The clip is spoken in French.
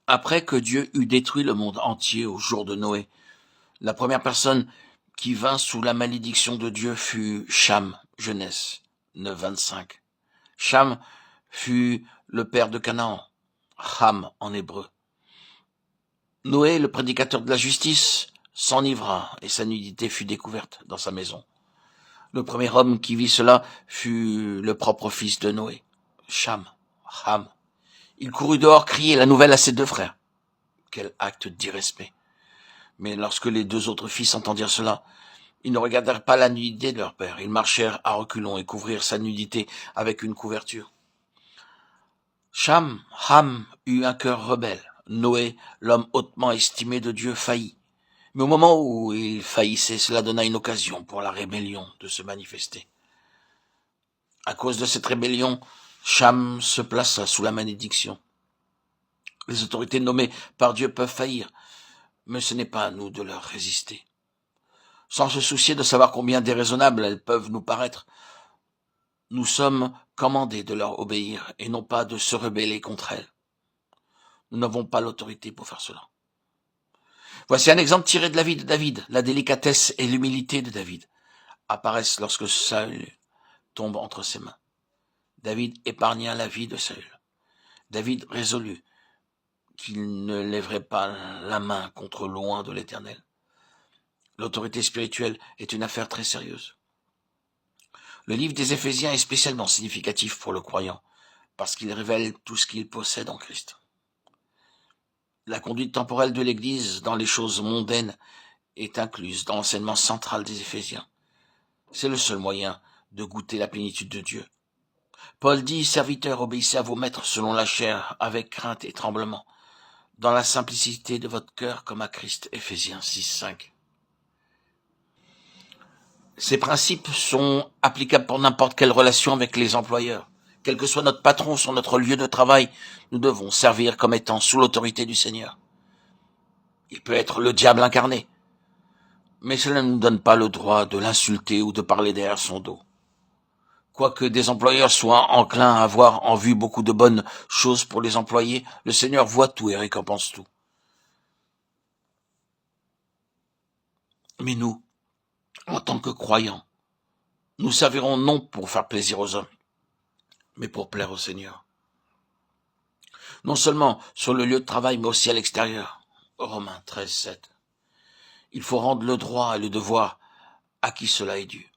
Après que Dieu eut détruit le monde entier au jour de Noé, la première personne qui vint sous la malédiction de Dieu fut Cham, Genèse 9, 25. Cham fut le père de Canaan, Ham en hébreu. Noé, le prédicateur de la justice, s'enivra et sa nudité fut découverte dans sa maison. Le premier homme qui vit cela fut le propre fils de Noé, Cham, Ham. Il courut dehors crier la nouvelle à ses deux frères. Quel acte d'irrespect. Mais lorsque les deux autres fils entendirent cela, ils ne regardèrent pas la nudité de leur père. Ils marchèrent à reculons et couvrirent sa nudité avec une couverture. Cham, Ham eut un cœur rebelle. Noé, l'homme hautement estimé de Dieu, faillit. Mais au moment où il faillissait, cela donna une occasion pour la rébellion de se manifester. À cause de cette rébellion, Cham se plaça sous la malédiction. Les autorités nommées par Dieu peuvent faillir, mais ce n'est pas à nous de leur résister. Sans se soucier de savoir combien déraisonnables elles peuvent nous paraître, nous sommes commandés de leur obéir et non pas de se rebeller contre elles. Nous n'avons pas l'autorité pour faire cela. Voici un exemple tiré de la vie de David. La délicatesse et l'humilité de David apparaissent lorsque Saül tombe entre ses mains. David épargna la vie de Saül. David résolut qu'il ne lèverait pas la main contre loin de l'Éternel. L'autorité spirituelle est une affaire très sérieuse. Le livre des Éphésiens est spécialement significatif pour le croyant, parce qu'il révèle tout ce qu'il possède en Christ. La conduite temporelle de l'Église dans les choses mondaines est incluse dans l'enseignement central des Éphésiens. C'est le seul moyen de goûter la plénitude de Dieu. Paul dit, serviteurs, obéissez à vos maîtres selon la chair, avec crainte et tremblement, dans la simplicité de votre cœur comme à Christ. Éphésiens 6, 5. Ces principes sont applicables pour n'importe quelle relation avec les employeurs. Quel que soit notre patron sur notre lieu de travail, nous devons servir comme étant sous l'autorité du Seigneur. Il peut être le diable incarné, mais cela ne nous donne pas le droit de l'insulter ou de parler derrière son dos. Quoique des employeurs soient enclins à avoir en vue beaucoup de bonnes choses pour les employés, le Seigneur voit tout et récompense tout. Mais nous, en tant que croyants, nous servirons non pour faire plaisir aux hommes, mais pour plaire au Seigneur. Non seulement sur le lieu de travail, mais aussi à l'extérieur. Romains 13, 7. Il faut rendre le droit et le devoir à qui cela est dû.